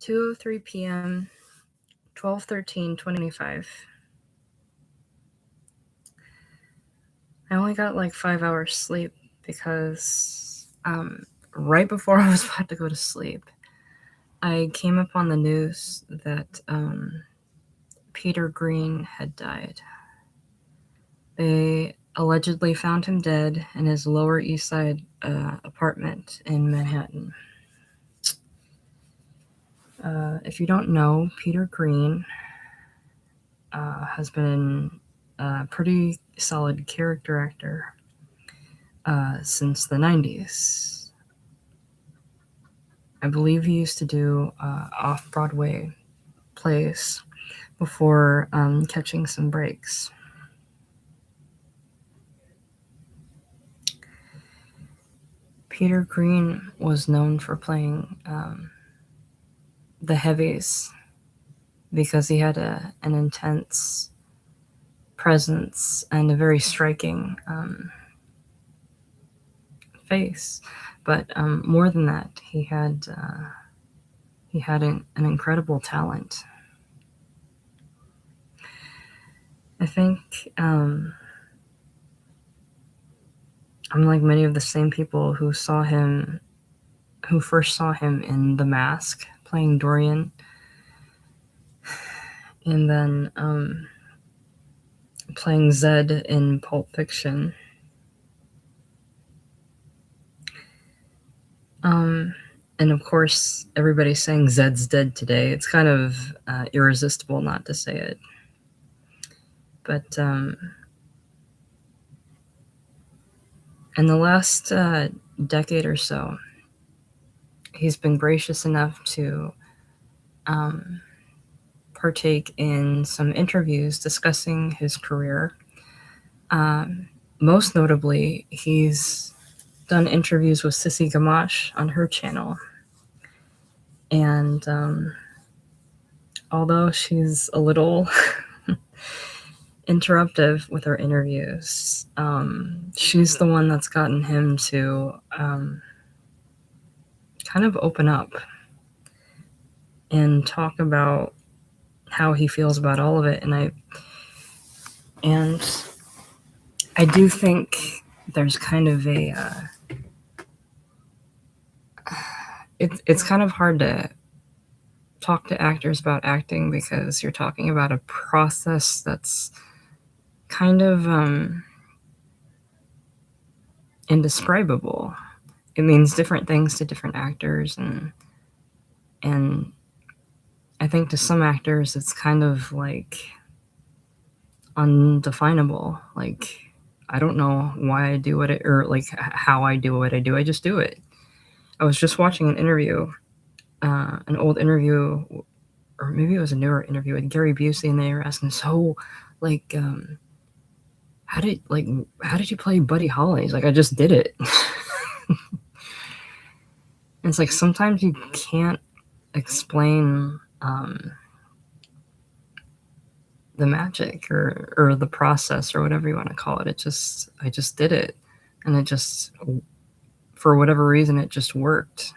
2:03 p.m., 12/13/2025. I only got like 5 hours sleep because right before I was about to go to sleep, I came upon the news that Peter Greene had died. They allegedly found him dead in his Lower East Side apartment in Manhattan. If you don't know, Peter Greene has been a pretty solid character actor since the 90s. I believe he used to do off-Broadway plays before catching some breaks. Peter Greene was known for playing the heavies because he had an intense presence and a very striking face. But more than that, he had an incredible talent. I think I'm like many of the same people who first saw him in The Mask playing Dorian, and then playing Zed in Pulp Fiction. And of course, everybody's saying Zed's dead today. It's kind of irresistible not to say it. But in the last decade or so, he's been gracious enough to partake in some interviews discussing his career. Most notably, he's done interviews with Sissy Gamache on her channel. And although she's a little interruptive with her interviews, she's the one that's gotten him to kind of open up and talk about how he feels about all of it. And I do think there's kind of a it's kind of hard to talk to actors about acting because you're talking about a process that's kind of indescribable. It means different things to different actors, and I think to some actors it's kind of like undefinable. Like, I don't know why I do it or like how I do what I do. I just do it. I was just watching an interview, an old interview, or maybe it was a newer interview with Gary Busey, and they were asking, so, like, how did you play Buddy Holly? He's like, I just did it. It's like sometimes you can't explain the magic or the process or whatever you want to call it. I just did it, and it just, for whatever reason, it just worked.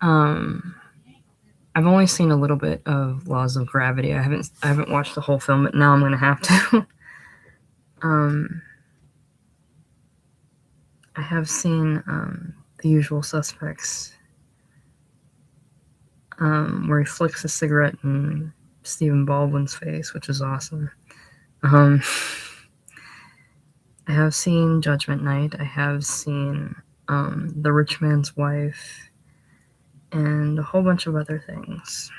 I've only seen a little bit of Laws of Gravity. I haven't watched the whole film, but now I'm gonna have to. I have seen The Usual Suspects, where he flicks a cigarette in Stephen Baldwin's face, which is awesome. I have seen Judgment Night. I have seen The Rich Man's Wife, and a whole bunch of other things.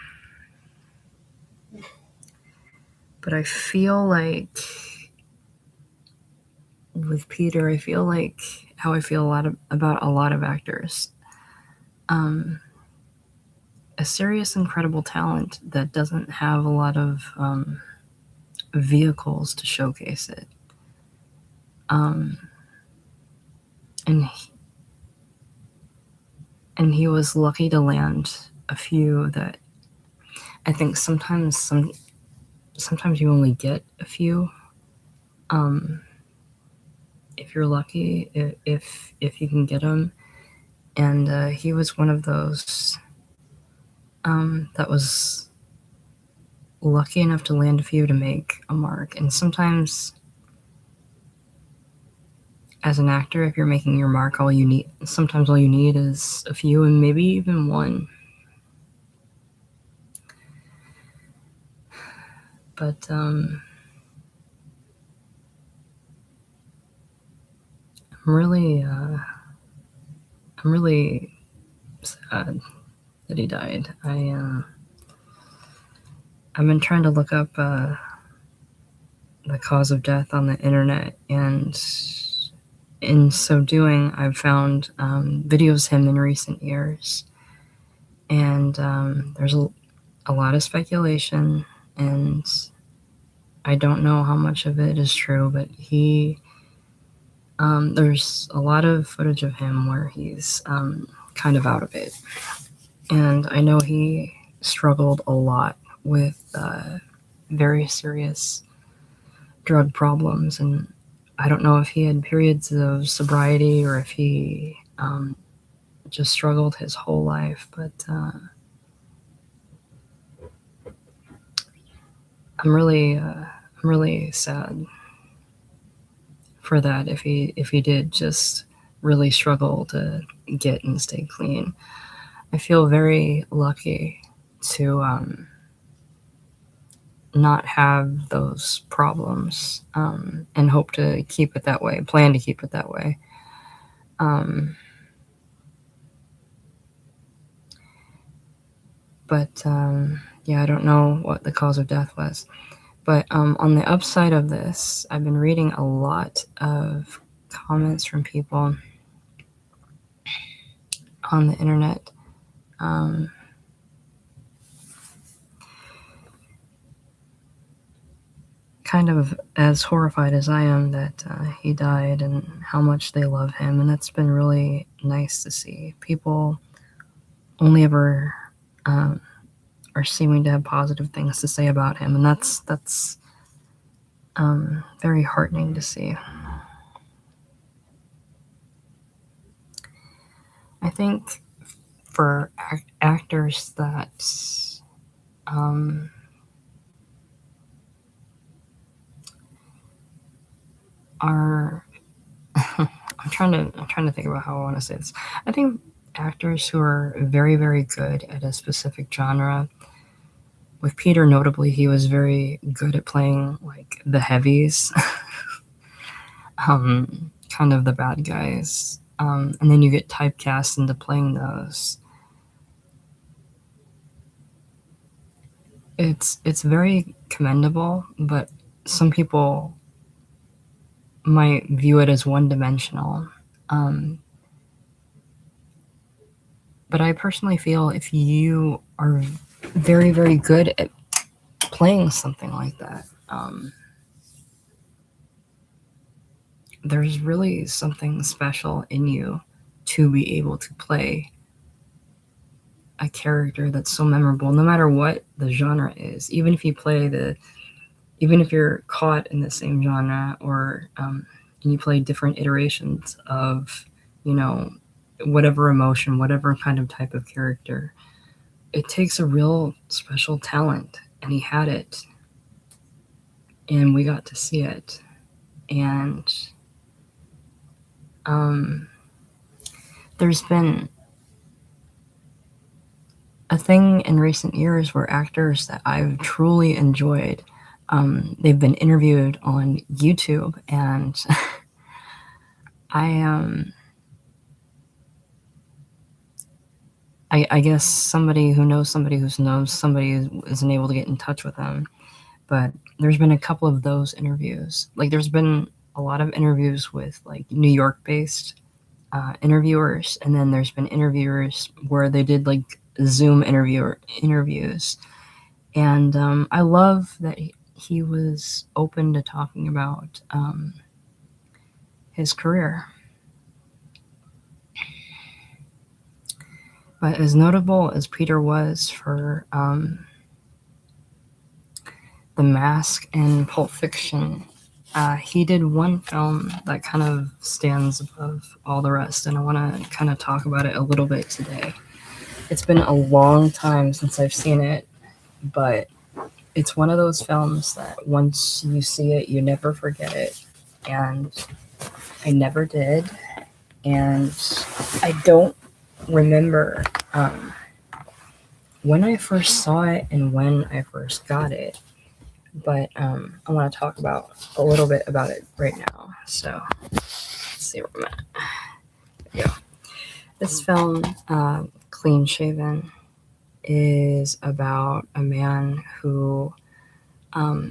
But I feel like with Peter, I feel like how I feel about a lot of actors. A serious, incredible talent that doesn't have a lot of vehicles to showcase it. And he was lucky to land a few that I think sometimes you only get a few. If you're lucky, if you can get them. and he was one of those that was lucky enough to land a few to make a mark. And sometimes, as an actor, if you're making your mark, sometimes all you need is a few, and maybe even one. But I'm really sad that he died. I've been trying to look up the cause of death on the internet, and in so doing, I've found videos of him in recent years, and there's a lot of speculation, and I don't know how much of it is true, but there's a lot of footage of him where he's kind of out of it, and I know he struggled a lot with very serious drug problems, and I don't know if he had periods of sobriety or if he just struggled his whole life, but I'm really sad for that if he did just really struggle to get and stay clean. I feel very lucky to not have those problems, and hope to keep it that way, plan to keep it that way. But yeah, I don't know what the cause of death was. But on the upside of this, I've been reading a lot of comments from people on the internet. Kind of as horrified as I am that he died and how much they love him. And that's been really nice to see. People only ever are seeming to have positive things to say about him. And that's very heartening to see. I think for actors that are I'm trying to think about how I want to say this. I think actors who are very, very good at a specific genre. With Peter, notably, he was very good at playing like the heavies, kind of the bad guys, and then you get typecast into playing those. It's very commendable, but some people might view it as one-dimensional. But I personally feel if you are very, very good at playing something like that, there's really something special in you to be able to play a character that's so memorable, no matter what the genre is. Even if you're caught in the same genre, or you play different iterations of, whatever emotion, whatever kind of type of character, it takes a real special talent, and he had it, and we got to see it. And there's been a thing in recent years where actors that I've truly enjoyed, they've been interviewed on YouTube, and I guess somebody who knows somebody isn't able to get in touch with them. But there's been a couple of those interviews. Like, there's been a lot of interviews with like New York-based interviewers, and then there's been interviewers where they did like Zoom interviews. And I love that he was open to talking about his career. But as notable as Peter was for The Mask and Pulp Fiction, He did one film that kind of stands above all the rest, and I want to kind of talk about it a little bit today. It's been a long time since I've seen it, but it's one of those films that once you see it, you never forget it. And I never did. And I don't remember when I first saw it and when I first got it. But I want to talk about a little bit about it right now. So let's see where I'm at. Yeah. This film, Clean Shaven, is about a man who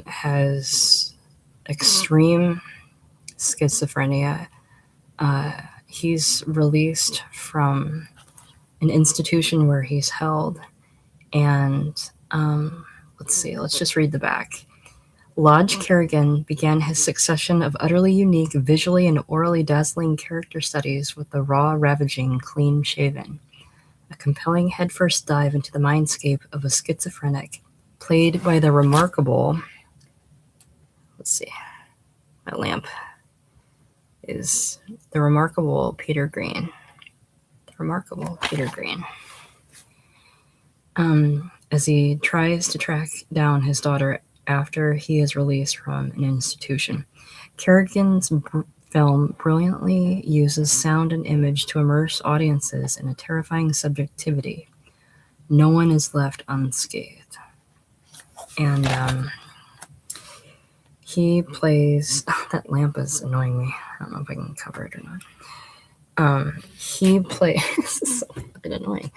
has extreme schizophrenia. He's released from an institution where he's held, and let's just read the back. Lodge Kerrigan began his succession of utterly unique, visually and orally dazzling character studies with the raw, ravaging Clean Shaven, a compelling headfirst dive into the mindscape of a schizophrenic, played by the remarkable, my lamp is the remarkable Peter Greene. As he tries to track down his daughter after he is released from an institution. Kerrigan's film brilliantly uses sound and image to immerse audiences in a terrifying subjectivity. No one is left unscathed. And he plays... Oh, that lamp is annoying me. I don't know if I can cover it or not. He plays... This is so annoying.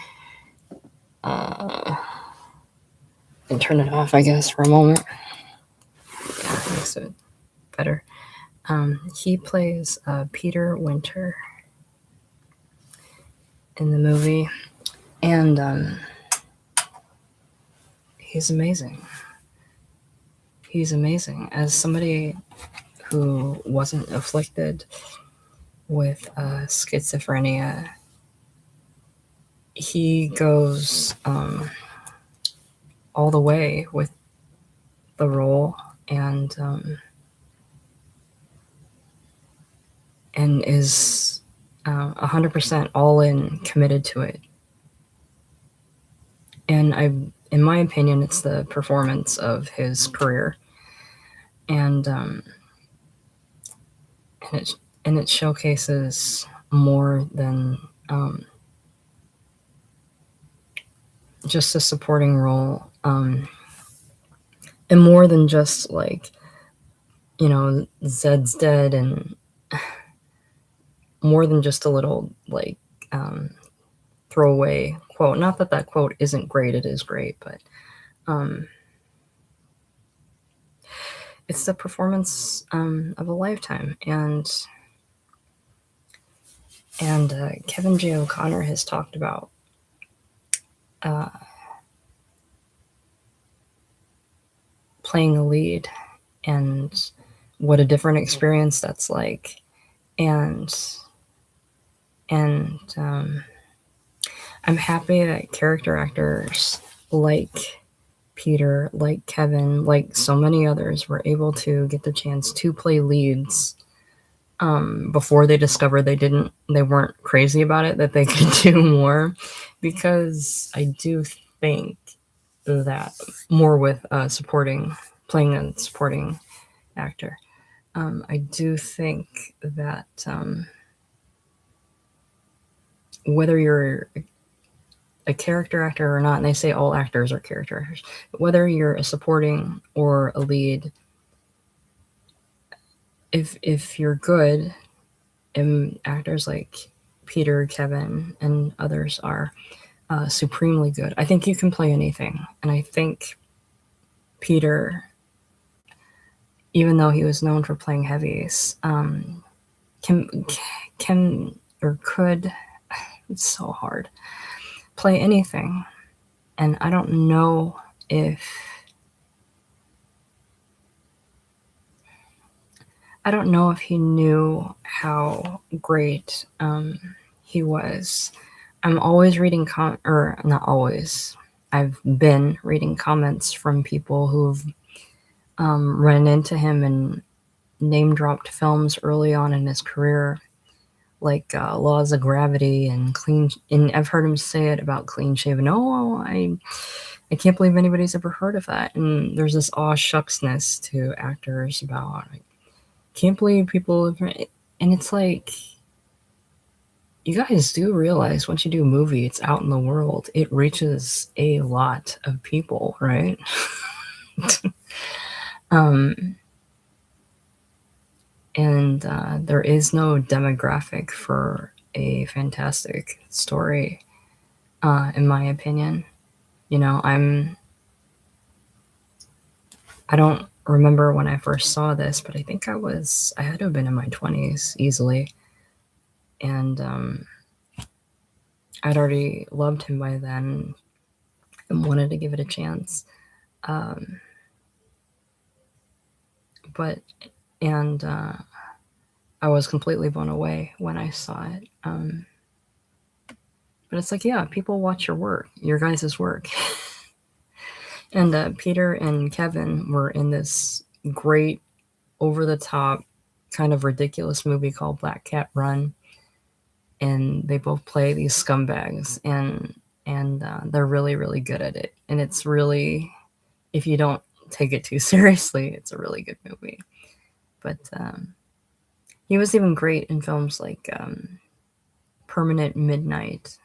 And turn it off, I guess, for a moment. Yeah, it makes it better. He plays Peter Winter in the movie, and he's amazing. He's amazing. As somebody who wasn't afflicted with schizophrenia, he goes all the way with the role, and is 100% all in, committed to it. And in my opinion, it's the performance of his career, and it showcases more than just a supporting role, and more than just like, Zed's dead, and more than just a little like throwaway quote. Not that that quote isn't great, it is great, but it's the performance of a lifetime. And Kevin J. O'Connor has talked about playing a lead and what a different experience that's like. And I'm happy that character actors like Peter, like Kevin, like so many others were able to get the chance to play leads before they discovered they weren't crazy about it, that they could do more. Because I do think that more with playing a supporting actor, I do think that whether you're a character actor or not, and they say all actors are character actors, but whether you're a supporting or a lead, if you're good, and actors like Peter, Kevin, and others are supremely good, I think you can play anything. And I think Peter, even though he was known for playing heavies, can or could, it's so hard, play anything. And I don't know if he knew how great he was. I'm always reading or not always, I've been reading comments from people who've run into him and name-dropped films early on in his career, like Laws of Gravity and Clean. And I've heard him say it about Clean Shaven. Oh, I can't believe anybody's ever heard of that. And there's this aw shucksness to actors about, I can't believe people have, and it's like, you guys do realize once you do a movie, it's out in the world, it reaches a lot of people, right? And there is no demographic for a fantastic story, in my opinion. You know, I don't remember when I first saw this, but I think I had to have been in my 20s easily. And I'd already loved him by then and wanted to give it a chance. And I was completely blown away when I saw it. But it's like, yeah, people watch your work, your guys' work. And Peter and Kevin were in this great, over-the-top, kind of ridiculous movie called Black Cat Run. And they both play these scumbags, and they're really, really good at it. And it's really, if you don't take it too seriously, it's a really good movie. But he was even great in films like Permanent Midnight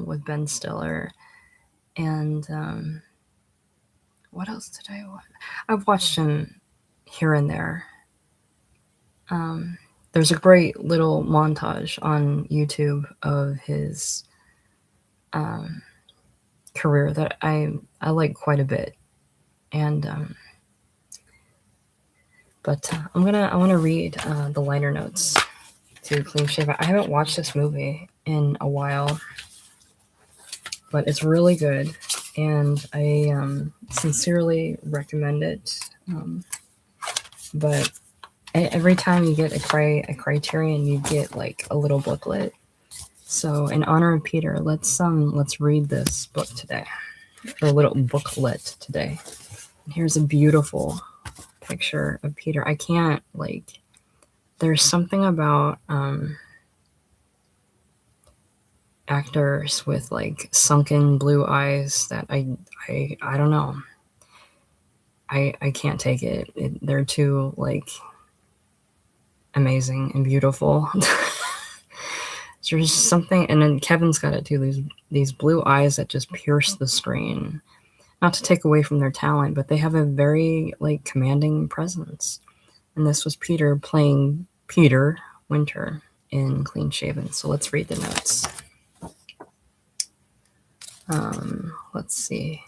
with Ben Stiller. And what else did I watch? I've watched him here and there. There's a great little montage on YouTube of his career that I like quite a bit. And but I want to read the liner notes to Clean Shave. I haven't watched this movie in a while, but it's really good, and I sincerely recommend it. But every time you get a criterion, you get like a little booklet. So in honor of Peter, let's read this book today, or a little booklet today. And here's a beautiful picture of Peter. I can't, like, there's something about actors with like sunken blue eyes that I don't know. I can't take it. They're too like amazing and beautiful. There's something, and then Kevin's got it too. These blue eyes that just pierce the screen. Not to take away from their talent, but they have a very like commanding presence. And this was Peter playing Peter Winter in Clean Shaven. So let's read the notes. Let's see.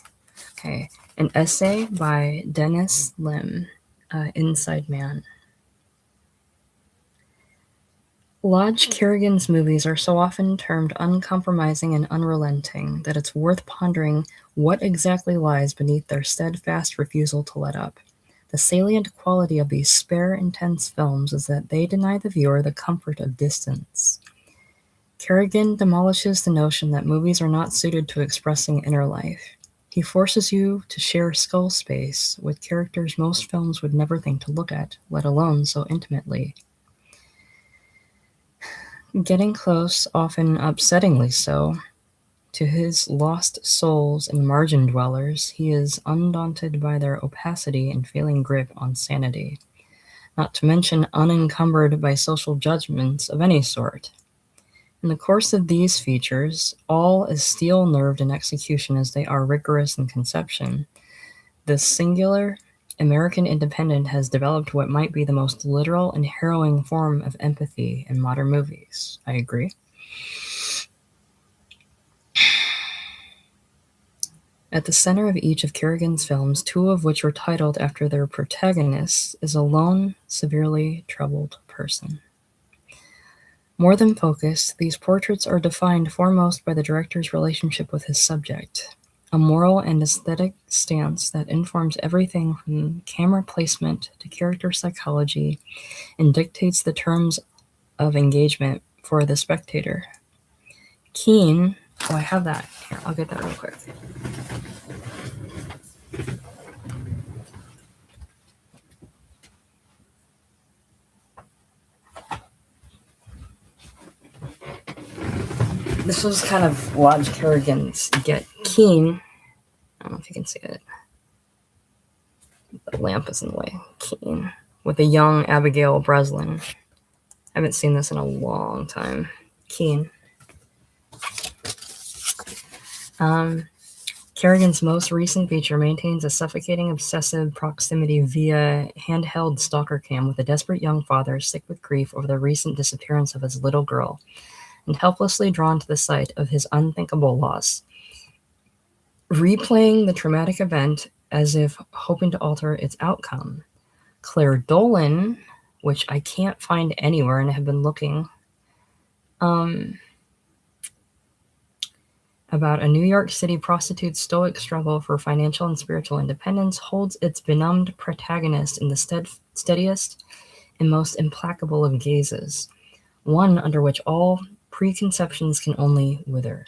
Okay, an essay by Dennis Lim, Inside Man. Lodge Kerrigan's movies are so often termed uncompromising and unrelenting that it's worth pondering what exactly lies beneath their steadfast refusal to let up. The salient quality of these spare, intense films is that they deny the viewer the comfort of distance. Kerrigan demolishes the notion that movies are not suited to expressing inner life. He forces you to share skull space with characters most films would never think to look at, let alone so intimately. Getting close, often upsettingly so, to his lost souls and margin dwellers, he is undaunted by their opacity and failing grip on sanity, not to mention unencumbered by social judgments of any sort. In the course of these features, all as steel-nerved in execution as they are rigorous in conception, this singular American independent has developed what might be the most literal and harrowing form of empathy in modern movies. I agree. At the center of each of Kerrigan's films, two of which were titled after their protagonists, is a lone, severely troubled person. More than focused, these portraits are defined foremost by the director's relationship with his subject, a moral and aesthetic stance that informs everything from camera placement to character psychology and dictates the terms of engagement for the spectator. Keene, I have that. Here, I'll get that real quick. This was kind of Lodge Kerrigan's Get Keen. I don't know if you can see it. The lamp is in the way. Keen. With a young Abigail Breslin. I haven't seen this in a long time. Keen. Kerrigan's most recent feature maintains a suffocating obsessive proximity via handheld stalker cam with a desperate young father sick with grief over the recent disappearance of his little girl and helplessly drawn to the site of his unthinkable loss. Replaying the traumatic event as if hoping to alter its outcome. Claire Dolan, which I can't find anywhere and I have been looking, about a New York City prostitute's stoic struggle for financial and spiritual independence, holds its benumbed protagonist in the steadiest and most implacable of gazes, one under which all preconceptions can only wither.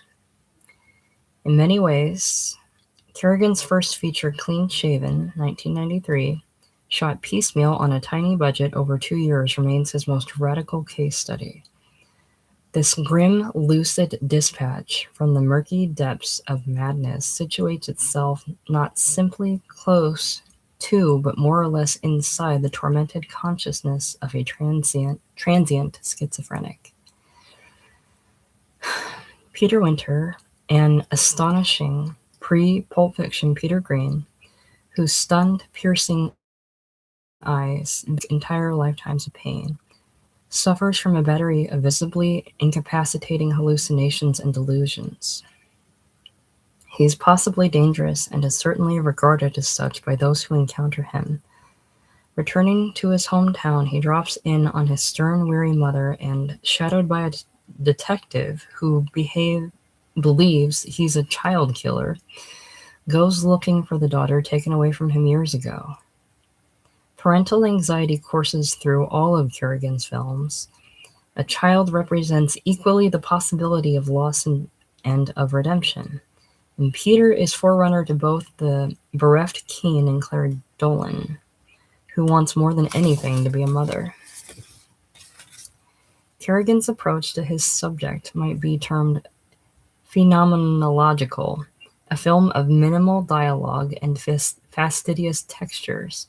In many ways, Kerrigan's first feature, Clean Shaven, 1993, shot piecemeal on a tiny budget over 2 years, remains his most radical case study. This grim, lucid dispatch from the murky depths of madness situates itself not simply close to, but more or less inside the tormented consciousness of a transient schizophrenic. Peter Winter, an astonishing pre-Pulp Fiction Peter Greene, whose stunned, piercing eyes and entire lifetimes of pain, suffers from a battery of visibly incapacitating hallucinations and delusions. He is possibly dangerous and is certainly regarded as such by those who encounter him. Returning to his hometown, he drops in on his stern, weary mother and, shadowed by a detective who believes he's a child killer, goes looking for the daughter taken away from him years ago. Parental anxiety courses through all of Kerrigan's films. A child represents equally the possibility of loss and of redemption. And Peter is forerunner to both the bereft Keen and Claire Dolan, who wants more than anything to be a mother. Kerrigan's approach to his subject might be termed phenomenological, a film of minimal dialogue and fastidious textures.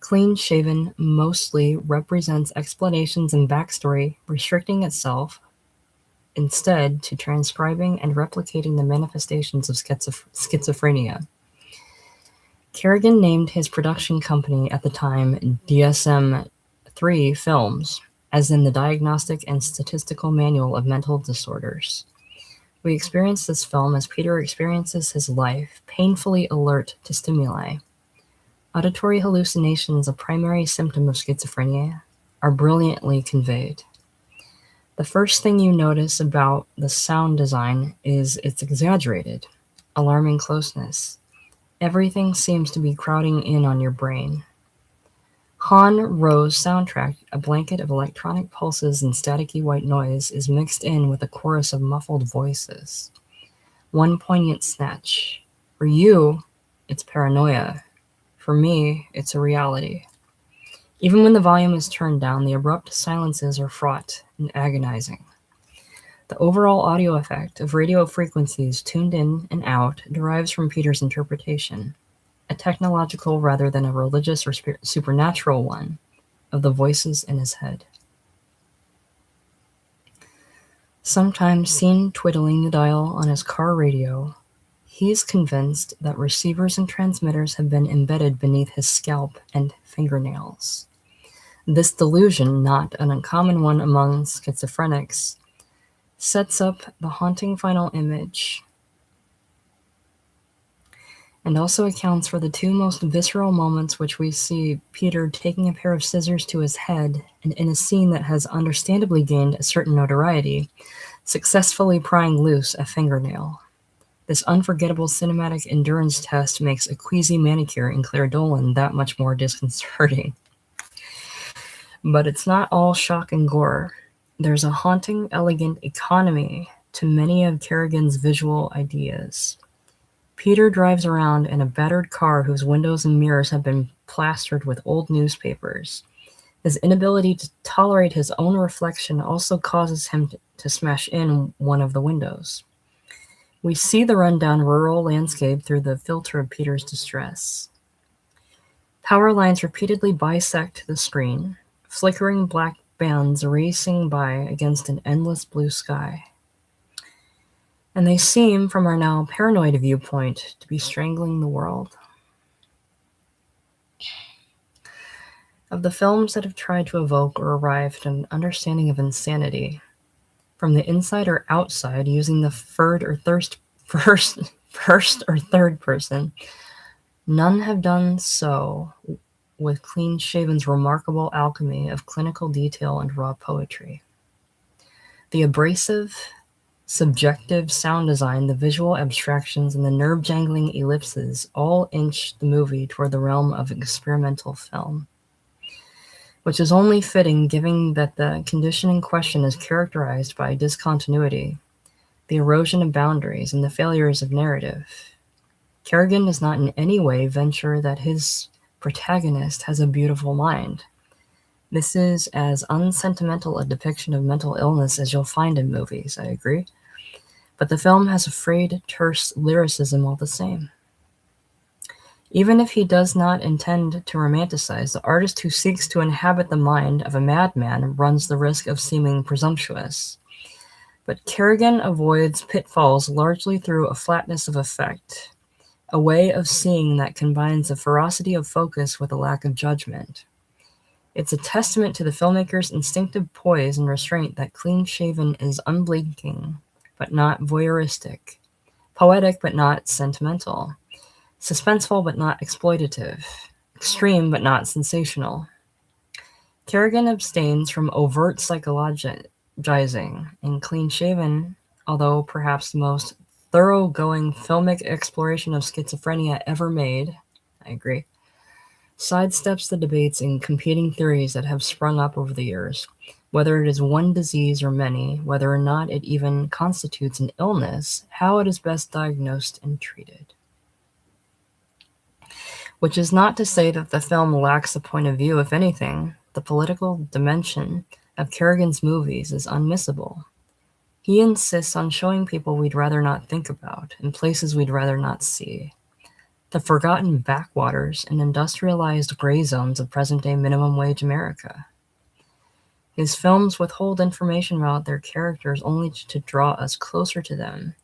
Clean Shaven mostly represents explanations and backstory, restricting itself instead to transcribing and replicating the manifestations of schizophrenia. Kerrigan named his production company at the time DSM-3 Films, as in the Diagnostic and Statistical Manual of Mental Disorders. We experience this film as Peter experiences his life, painfully alert to stimuli. Auditory hallucinations, a primary symptom of schizophrenia, are brilliantly conveyed. The first thing you notice about the sound design is its exaggerated, alarming closeness. Everything seems to be crowding in on your brain. Han Ro's soundtrack, a blanket of electronic pulses and staticky white noise, is mixed in with a chorus of muffled voices. One poignant snatch. For you, it's paranoia. For me, it's a reality. Even when the volume is turned down, the abrupt silences are fraught and agonizing. The overall audio effect of radio frequencies tuned in and out derives from Peter's interpretation, a technological rather than a religious or supernatural one, of the voices in his head. Sometimes seen twiddling the dial on his car radio, he is convinced that receivers and transmitters have been embedded beneath his scalp and fingernails. This delusion, not an uncommon one among schizophrenics, sets up the haunting final image and also accounts for the two most visceral moments which we see Peter taking a pair of scissors to his head and, in a scene that has understandably gained a certain notoriety, successfully prying loose a fingernail. This unforgettable cinematic endurance test makes a queasy manicure in Claire Dolan that much more disconcerting. But it's not all shock and gore. There's a haunting, elegant economy to many of Kerrigan's visual ideas. Peter drives around in a battered car whose windows and mirrors have been plastered with old newspapers. His inability to tolerate his own reflection also causes him to smash in one of the windows. We see the rundown rural landscape through the filter of Peter's distress. Power lines repeatedly bisect the screen, flickering black bands racing by against an endless blue sky. And they seem, from our now paranoid viewpoint, to be strangling the world. Of the films that have tried to evoke or arrive at an understanding of insanity, from the inside or outside, using the first or third person, none have done so with Clean-Shaven's remarkable alchemy of clinical detail and raw poetry. The abrasive, subjective sound design, the visual abstractions, and the nerve-jangling ellipses all inch the movie toward the realm of experimental film, which is only fitting given that the condition in question is characterized by discontinuity, the erosion of boundaries, and the failures of narrative. Kerrigan does not in any way venture that his protagonist has a beautiful mind. This is as unsentimental a depiction of mental illness as you'll find in movies, I agree. But the film has a frayed, terse lyricism all the same. Even if he does not intend to romanticize, the artist who seeks to inhabit the mind of a madman runs the risk of seeming presumptuous. But Kerrigan avoids pitfalls largely through a flatness of effect, a way of seeing that combines a ferocity of focus with a lack of judgment. It's a testament to the filmmaker's instinctive poise and restraint that Clean-Shaven is unblinking, but not voyeuristic, poetic but not sentimental, suspenseful but not exploitative, extreme but not sensational. Kerrigan abstains from overt psychologizing, and Clean-Shaven, although perhaps the most thoroughgoing filmic exploration of schizophrenia ever made, I agree, sidesteps the debates and competing theories that have sprung up over the years, whether it is one disease or many, whether or not it even constitutes an illness, how it is best diagnosed and treated. Which is not to say that the film lacks a point of view. If anything, the political dimension of Kerrigan's movies is unmissable. He insists on showing people we'd rather not think about, and places we'd rather not see. The forgotten backwaters and industrialized gray zones of present-day minimum wage America. His films withhold information about their characters only to draw us closer to them.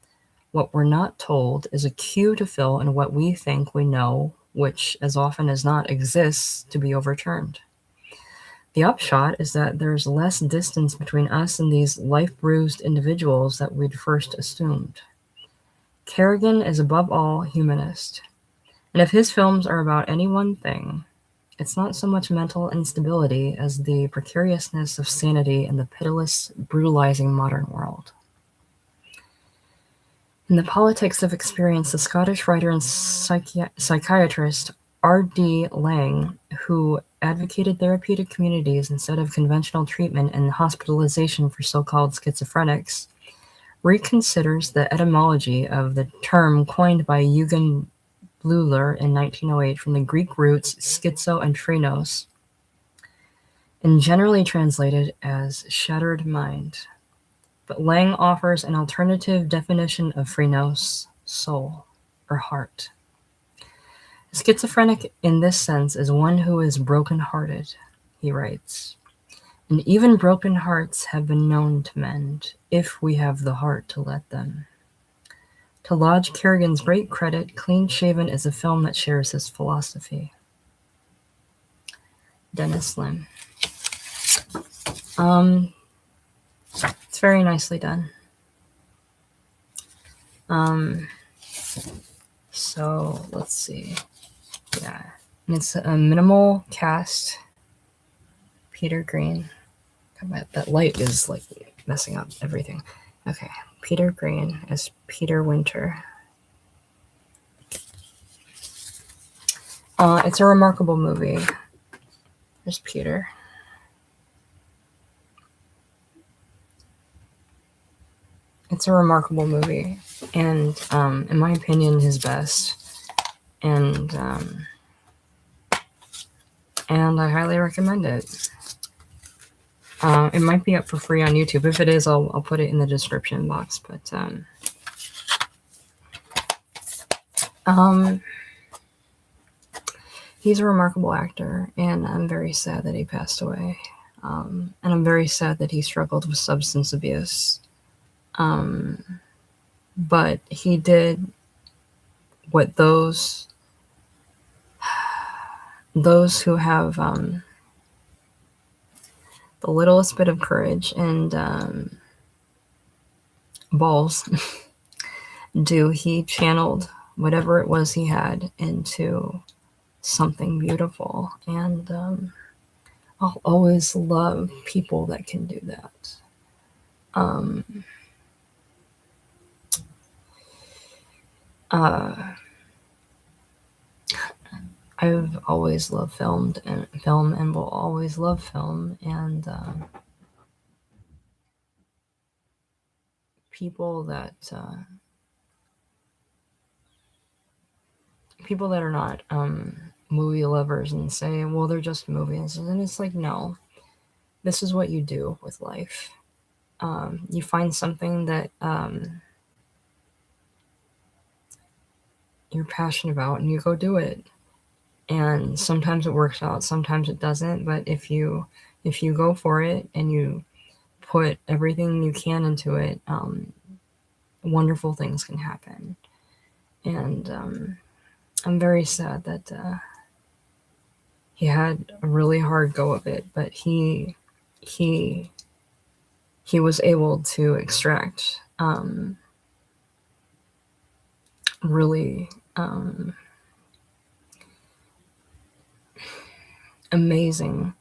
What we're not told is a cue to fill in what we think we know, which, as often as not, exists to be overturned. The upshot is that there's less distance between us and these life-bruised individuals that we'd first assumed. Kerrigan is above all humanist, and if his films are about any one thing, it's not so much mental instability as the precariousness of sanity in the pitiless, brutalizing modern world. In The Politics of Experience, the Scottish writer and psychiatrist R.D. Laing, who advocated therapeutic communities instead of conventional treatment and hospitalization for so-called schizophrenics, reconsiders the etymology of the term coined by Eugen Bleuler in 1908 from the Greek roots schizo and phrenos, and generally translated as shattered mind. But Laing offers an alternative definition of phrenos, soul, or heart. A schizophrenic in this sense is one who is broken-hearted, he writes. And even broken hearts have been known to mend, if we have the heart to let them. To Lodge Kerrigan's great credit, Clean-Shaven is a film that shares this philosophy. Dennis Lim. It's very nicely done. So let's see. Yeah, and it's a minimal cast. Peter Greene. That light is like messing up everything. Okay, Peter Greene as Peter Winter. It's a remarkable movie. There's Peter. It's a remarkable movie, and in my opinion, his best. And and I highly recommend it. It might be up for free on YouTube. If it is, I'll put it in the description box. But he's a remarkable actor, and I'm very sad that he passed away. And I'm very sad that he struggled with substance abuse. But he did what those who have the littlest bit of courage and balls do. He channeled whatever it was he had into something beautiful, and I'll always love people that can do that. I've always loved film and will always love film, and people that are not movie lovers and say, well, they're just movies, and it's like, no, this is what you do with life. You find something that you're passionate about, and you go do it. And sometimes it works out, sometimes it doesn't. But if you go for it and you put everything you can into it, wonderful things can happen. And I'm very sad that he had a really hard go of it, but he was able to extract really amazing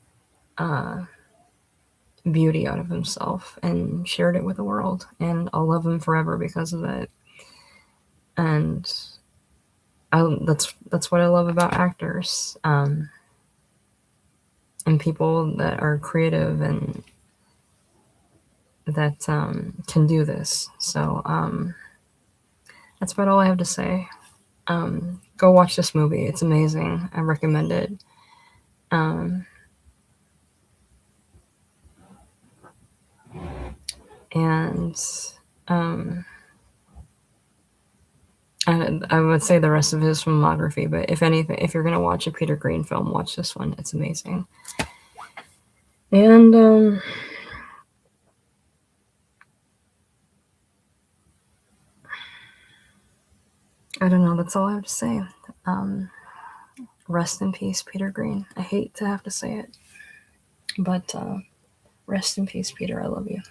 beauty out of himself and shared it with the world. And I'll love him forever because of it. And that's what I love about actors, and people that are creative and that can do this. So that's about all I have to say. Go watch this movie. It's amazing. I recommend it. And I would say the rest of his filmography, but if anything, if you're going to watch a Peter Greene film, watch this one. It's amazing. And I don't know. That's all I have to say. Rest in peace, Peter Greene. I hate to have to say it, but rest in peace, Peter. I love you.